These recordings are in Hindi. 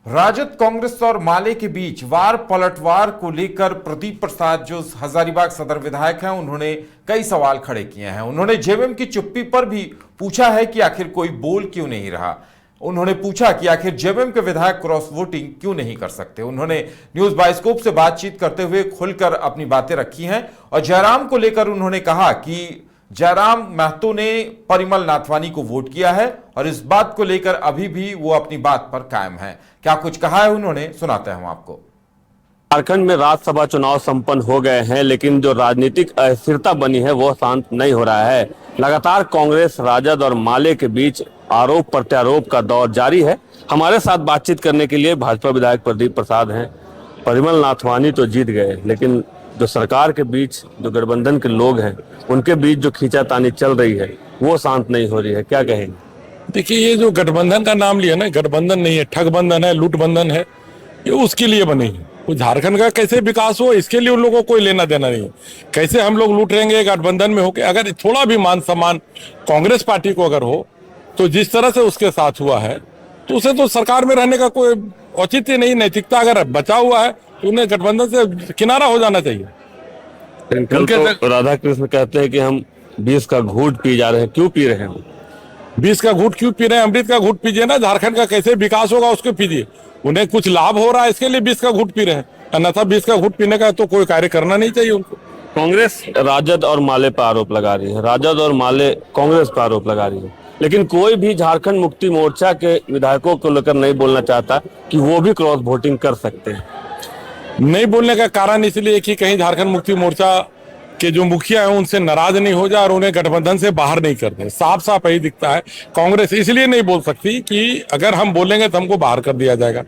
राजद, कांग्रेस और माले के बीच वार पलटवार को लेकर प्रदीप प्रसाद जो हजारीबाग सदर विधायक हैं, उन्होंने कई सवाल खड़े किए हैं। उन्होंने जेएमएम की चुप्पी पर भी पूछा है कि आखिर कोई बोल क्यों नहीं रहा। उन्होंने पूछा कि आखिर जेएमएम के विधायक क्रॉस वोटिंग क्यों नहीं कर सकते। उन्होंने न्यूज बाइस्कोप से बातचीत करते हुए खुलकर अपनी बातें रखी हैं और जयराम को लेकर उन्होंने कहा कि जयराम महतो ने परिमल नाथवानी को वोट किया है और इस बात को लेकर अभी भी वो अपनी बात पर कायम है। क्या कुछ कहा है उन्होंने, सुनाते हैं हम आपको। झारखंड में राज्यसभा चुनाव संपन्न हो गए हैं, लेकिन जो राजनीतिक अस्थिरता बनी है वो शांत नहीं हो रहा है। लगातार कांग्रेस, राजद और माले के बीच आरोप प्रत्यारोप का दौर जारी है। हमारे साथ बातचीत करने के लिए भाजपा विधायक प्रदीप प्रसाद हैं। परिमल नाथवानी तो जीत गए, लेकिन जो सरकार के बीच जो गठबंधन के लोग हैं उनके बीच जो खींचातानी चल रही है वो शांत नहीं हो रही है। क्या कहेंगे? देखिए, ये जो गठबंधन का नाम लिया ना, गठबंधन नहीं है, ठगबंधन है, लूटबंधन है। ये उसके लिए बनी है। तो झारखंड का कैसे विकास हो इसके लिए उन लोगों को कोई लेना देना नहीं है। कैसे हम लोग लूट रहेंगे गठबंधन में होकर, अगर थोड़ा भी मान सम्मान कांग्रेस पार्टी को अगर हो तो जिस तरह से उसके साथ हुआ है तो उसे तो सरकार में रहने का कोई औचित्य नहीं। नैतिकता अगर बचा हुआ है तो उन्हें गठबंधन से किनारा हो जाना चाहिए। कल तो राधा कृष्ण कहते हैं कि हम 20 का घूंट पी जा रहे हैं। क्यों पी रहे हैं? 20 का घूंट क्यों पी रहे हैं? अमृत का घूंट पीजिए ना। झारखंड का कैसे विकास होगा उसको पीजिए। उन्हें कुछ लाभ हो रहा है इसके लिए 20 का घूंट पी रहे हैं, अन्यथा 20 का घूंट पीने का तो कोई कार्य करना नहीं चाहिए उनको। कांग्रेस राजद और माले पर आरोप लगा रही है, राजद और माले कांग्रेस पर आरोप लगा रही है, लेकिन कोई भी झारखंड मुक्ति मोर्चा के विधायकों को लेकर नहीं बोलना चाहता कि वो भी क्रॉस वोटिंग कर सकते हैं। नहीं बोलने का कारण इसलिए कि कहीं झारखंड मुक्ति मोर्चा के जो मुखिया है उनसे नाराज नहीं हो जाए और उन्हें गठबंधन से बाहर नहीं कर दे। साफ साफ यही दिखता है। कांग्रेस इसलिए नहीं बोल सकती कि अगर हम बोलेंगे तो हमको बाहर कर दिया जाएगा,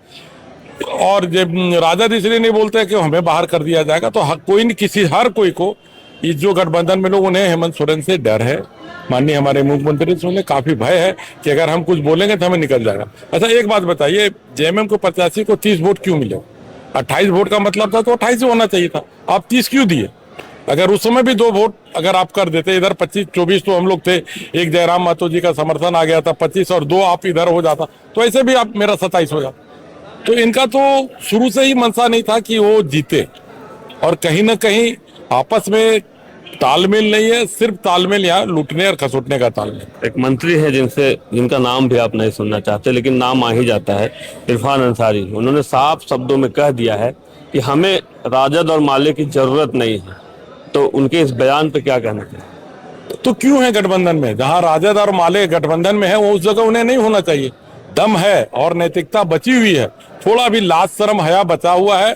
और जब राजद इसलिए नहीं बोलते कि हमें बाहर कर दिया जाएगा। तो कोई नहीं, किसी हर कोई को इस जो गठबंधन में लोग, उन्हें हेमंत सोरेन से डर है, माननीय हमारे मुख्यमंत्री से उन्हें काफी भय है कि अगर हम कुछ बोलेंगे तो हमें निकल जाएगा। अच्छा, एक बात बताइए, जेएमएम को प्रत्याशी को 30 वोट क्यों मिले? 28 वोट का मतलब था तो 28 होना चाहिए था। आप 30 क्यों दिए? अगर उस समय भी 2 वोट अगर आप कर देते, इधर 25-24 तो हम लोग थे, एक जयराम महतो जी का समर्थन आ गया था, 25 और 2 आप इधर हो जाता तो ऐसे भी आप मेरा 27 हो जाता। तो इनका तो शुरू से ही मनसा नहीं था कि वो जीते, और कहीं ना कहीं आपस में तालमेल नहीं है। सिर्फ तालमेल यहाँ लूटने और खसोटने का तालमेल। एक मंत्री है जिनका नाम भी आप नहीं सुनना चाहते, लेकिन नाम आ ही जाता है, इरफान अंसारी। उन्होंने साफ शब्दों में कह दिया है कि हमें राजद और माले की जरूरत नहीं है। तो उनके इस बयान पे क्या कहना चाहिए? तो क्यों है गठबंधन में? जहां राजद और माले गठबंधन में है वो उस जगह उन्हें नहीं होना चाहिए। दम है और नैतिकता बची हुई है, थोड़ा भी लाज शर्म हया बचा हुआ है,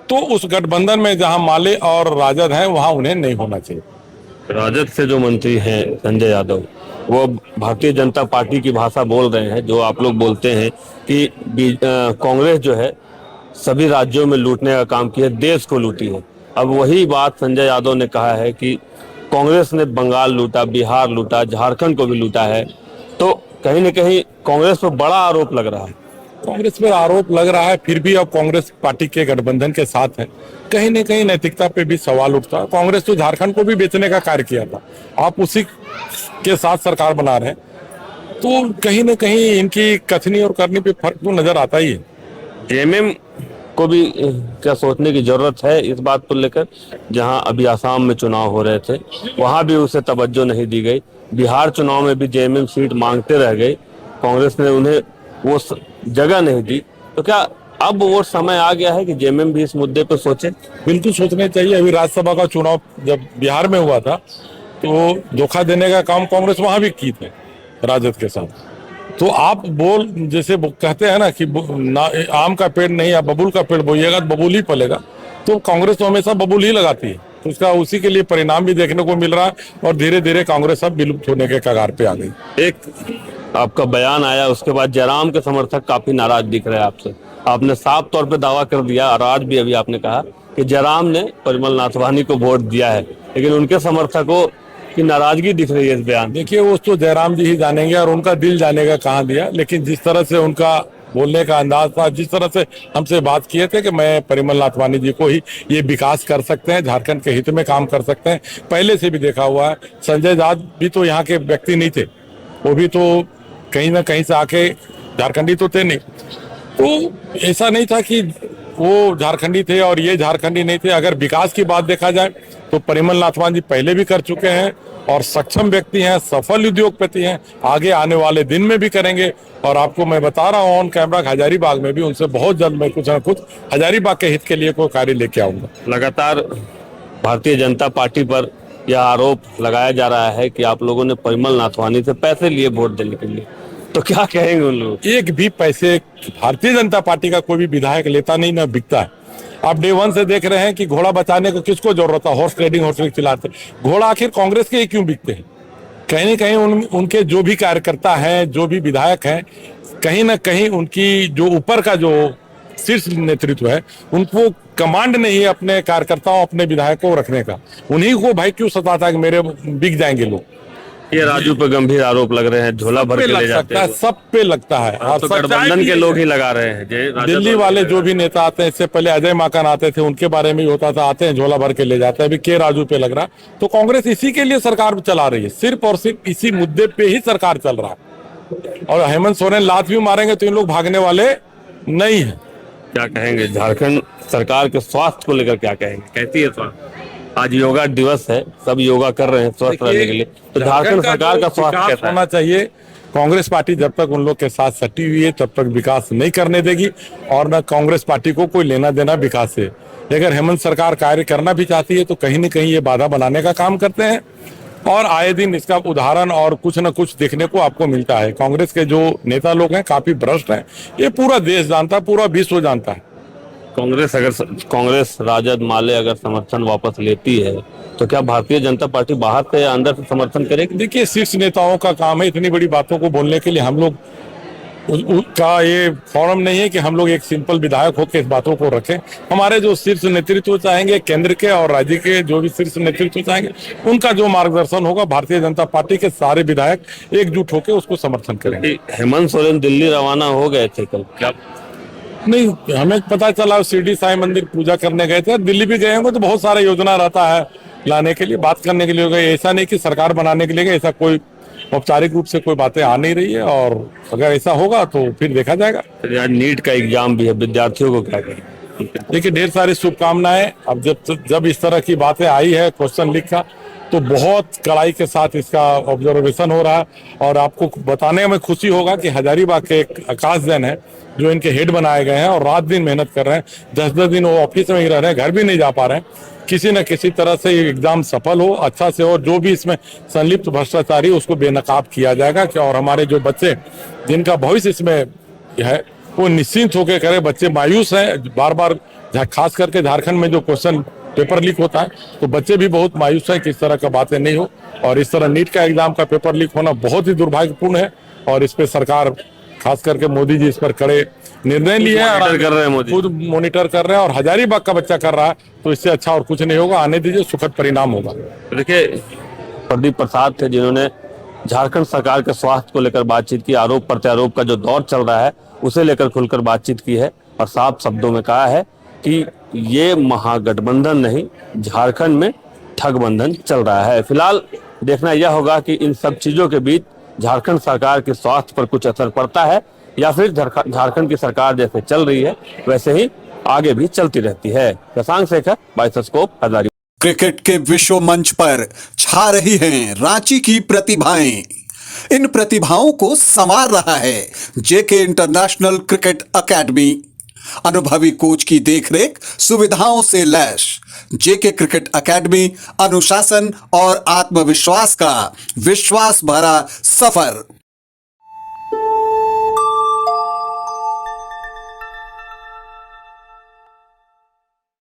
तो उस गठबंधन में जहां माले और राजद हैं वहां उन्हें नहीं होना चाहिए। राजद से जो मंत्री हैं संजय यादव, वो भारतीय जनता पार्टी की भाषा बोल रहे हैं, जो आप लोग बोलते हैं कि कांग्रेस जो है सभी राज्यों में लूटने का काम किया, देश को लूटी है। अब वही बात संजय यादव ने कहा है कि कांग्रेस ने बंगाल लूटा, बिहार लूटा, झारखंड को भी लूटा है। तो कहीं न कहीं कांग्रेस पर बड़ा आरोप लग रहा है। कांग्रेस पर आरोप लग रहा है, फिर भी अब कांग्रेस पार्टी के गठबंधन के साथ है। कहीं न कहीं नैतिकता पे भी सवाल उठता है। कांग्रेस तो झारखंड को भी बेचने का कार्य किया था, आप उसी के साथ सरकार बना रहे हैं, तो कहीं न कहीं इनकी कथनी और करनी पे फर्क तो नजर आता ही है। जेएमएम को भी क्या सोचने की जरूरत है इस बात को लेकर? जहां अभी आसाम में चुनाव हो रहे थे वहां भी उसे तवज्जो नहीं दी गई। बिहार चुनाव में भी जेएमएम सीट मांगते रह गए, कांग्रेस ने उन्हें वो जगह नहीं दी। तो क्या अब वो समय आ गया है कि जेएमएम भी इस मुद्दे पर सोचे? बिल्कुल सोचने चाहिए। अभी राज्यसभा का चुनाव जब बिहार में हुआ था तो धोखा देने का काम कांग्रेस वहां भी की थे राजद के साथ। तो आप जैसे कहते हैं ना कि आम का पेड़ नहीं, आप बबूल का पेड़ बोइएगा तो बबूल ही फलेगा। तो कांग्रेस तो हमेशा बबूल ही लगाती है, तो उसका उसी के लिए परिणाम भी देखने को मिल रहा है, और धीरे धीरे कांग्रेस अब विलुप्त होने के कगार पे आ गई। एक आपका बयान आया, उसके बाद जयराम के समर्थक काफी नाराज दिख रहे हैं आपसे। आपने साफ तौर पर दावा कर दिया, और आज भी अभी आपने कहा कि जयराम ने परिमल नाथवानी को वोट दिया है, लेकिन उनके समर्थकों की नाराजगी दिख रही है इस बयान। देखिए, वो तो जयराम जी ही जानेंगे और उनका दिल जानेगा कहाँ दिया, लेकिन जिस तरह से उनका बोलने का अंदाज था, जिस तरह से हमसे बात किए थे कि मैं परिमल नाथवानी जी को ही ये विकास कर सकते हैं, झारखंड के हित में काम कर सकते हैं, पहले से भी देखा हुआ है। संजय जाट भी तो यहाँ के व्यक्ति नहीं थे, वो भी तो कहीं ना कहीं से आके झारखंडी तो थे नहीं। तो ऐसा नहीं था कि वो झारखंडी थे और ये झारखंडी नहीं थे। अगर विकास की बात देखा जाए तो परिमल नाथवान जी पहले भी कर चुके हैं और सक्षम व्यक्ति हैं, सफल उद्योगपति हैं, आगे आने वाले दिन में भी करेंगे। और आपको मैं बता रहा हूँ ऑन कैमरा, हजारीबाग में भी उनसे बहुत जल्द मैं कुछ ना कुछ हजारीबाग के हित के लिए कोई कार्य लेके आऊंगा। लगातार भारतीय जनता पार्टी पर यह आरोप लगाया जा रहा है कि आप लोगों ने परिमल नाथवानी से पैसे लिए वोट देने के लिए, तो क्या कहेंगे उन लोग? एक भी पैसे भारतीय जनता पार्टी का कोई भी विधायक लेता नहीं, ना बिकता है। आप डे वन से देख रहे हैं कि घोड़ा बचाने को किसको जरूरत है, हॉर्स ट्रेडिंग चिल्लाते। घोड़ा आखिर कांग्रेस के ही क्यों बिकते हैं? कहीं ना कहीं उनके जो भी कार्यकर्ता हैं, जो भी विधायक हैं, कहीं ना कहीं उनकी जो ऊपर का जो शीर्ष नेतृत्व है, उनको कमांड नहीं है अपने कार्यकर्ताओं, अपने विधायकों को रखने का। उन्हीं को भाई क्यों सताता है कि मेरे बिक जाएंगे लोग। ये राजू पे गंभीर आरोप लग रहे हैं, झोला भर के ले जाते हैं। सब पे लगता है और तो गठबंधन के लोग ही लगा रहे हैं। दिल्ली वाले जो भी नेता आते हैं, इससे पहले अजय माकन आते थे, उनके बारे में ही होता था, आते हैं झोला भर के ले जाते हैं। अभी के राजू पे लग रहा। तो कांग्रेस इसी के लिए सरकार चला रही है, सिर्फ और सिर्फ इसी मुद्दे पे ही सरकार चल रहा है। और हेमंत सोरेन लात भी मारेंगे तो इन लोग भागने वाले नहीं है। क्या कहेंगे झारखंड सरकार के स्वास्थ्य को लेकर, क्या कहेंगे? कहती है स्वास्थ्य, आज योगा दिवस है, सब योगा कर रहे हैं स्वस्थ रहने के लिए, तो झारखंड सरकार का स्वास्थ्य कैसा होना चाहिए? कांग्रेस पार्टी जब तक उन लोग के साथ सटी हुई है तब तक विकास नहीं करने देगी और न कांग्रेस पार्टी को कोई लेना देना विकास से। अगर हेमंत सरकार कार्य करना भी चाहती है तो कहीं न कहीं ये बाधा बनाने का काम करते हैं और आए दिन इसका उदाहरण और कुछ न कुछ देखने को आपको मिलता है। कांग्रेस के जो नेता लोग हैं काफी भ्रष्ट हैं, ये पूरा देश जानता है, पूरा विश्व जानता है। कांग्रेस राजद माले अगर समर्थन वापस लेती है तो क्या भारतीय जनता पार्टी बाहर से या अंदर से समर्थन करेगी? देखिए, शीर्ष नेताओं का काम है इतनी बड़ी बातों को बोलने के लिए। हम लोग का ये फॉरम नहीं है कि हम लोग एक सिंपल विधायक होकर इस बातों को रखें। हमारे जो शीर्ष नेतृत्व चाहेंगे, केंद्र के और राज्य के जो भी शीर्ष नेतृत्व चाहेंगे, उनका जो मार्गदर्शन होगा, भारतीय जनता पार्टी के सारे विधायक एकजुट होकर उसको समर्थन करेंगे। हेमंत सोरेन दिल्ली रवाना हो गए थे कल, क्या नहीं? हमें पता चला शिरडी साईं मंदिर पूजा करने गए थे। दिल्ली भी गए होंगे तो बहुत सारा योजना रहता है लाने के लिए, बात करने के लिए गए। ऐसा नहीं कि सरकार बनाने के लिए गए, ऐसा कोई औपचारिक रूप से कोई बातें आ नहीं रही है और अगर ऐसा होगा तो फिर देखा जाएगा। आज नीट का एग्जाम भी है, विद्यार्थियों को क्या करें? देखिए, ढेर सारी शुभकामनाएं। अब जब इस तरह की बातें आई है क्वेश्चन लीक का, तो बहुत कड़ाई के साथ इसका ऑब्जर्वेशन हो रहा है। और आपको बताने में खुशी होगा कि हजारीबाग के एक आकाश जैन है जो इनके हेड बनाए गए हैं और रात दिन मेहनत कर रहे हैं। 10-10 दिन वो ऑफिस में ही रह रहे हैं, घर भी नहीं जा पा रहे हैं। किसी न किसी तरह से ये एग्जाम सफल हो, अच्छा से हो। जो भी इसमें संलिप्त भ्रष्टाचारी उसको बेनकाब किया जाएगा और हमारे जो बच्चे जिनका भविष्य इसमें है वो निश्चिंत होकर करे। बच्चे मायूस हैं बार बार, खास करके झारखंड में जो क्वेश्चन पेपर लीक होता है तो बच्चे भी बहुत मायूस हैं कि इस तरह का बातें नहीं हो। और इस तरह नीट का एग्जाम का पेपर लीक होना बहुत ही दुर्भाग्यपूर्ण है और इस पे सरकार, खास करके मोदी जी, इस पर कड़े निर्णय लिए हैं। खुद मॉनिटर कर रहे हैं और हजारीबाग का बच्चा कर रहा है, तो इससे अच्छा और कुछ नहीं होगा। आने दीजिए, सुखद परिणाम होगा। देखिए, प्रदीप प्रसाद थे जिन्होंने झारखंड सरकार के स्वास्थ्य को लेकर बातचीत की। आरोप प्रत्यारोप का जो दौर चल रहा है उसे लेकर खुलकर बातचीत की है और साफ शब्दों में कहा है कि ये महागठबंधन नहीं, झारखंड में ठगबंधन चल रहा है। फिलहाल देखना यह होगा कि इन सब चीजों के बीच झारखंड सरकार के स्वास्थ्य पर कुछ असर पड़ता है या फिर झारखंड की सरकार जैसे चल रही है वैसे ही आगे भी चलती रहती है। शशांक शेखर, बाइसोस्कोप, हजारीबाग। क्रिकेट के विश्व मंच पर छा रही हैं रांची की प्रतिभाएं। इन प्रतिभाओं को संवार रहा है जेके इंटरनेशनल क्रिकेट एकेडमी। अनुभवी कोच की देखरेख, सुविधाओं से लैस जेके क्रिकेट एकेडमी अनुशासन और आत्मविश्वास का विश्वास भरा सफर।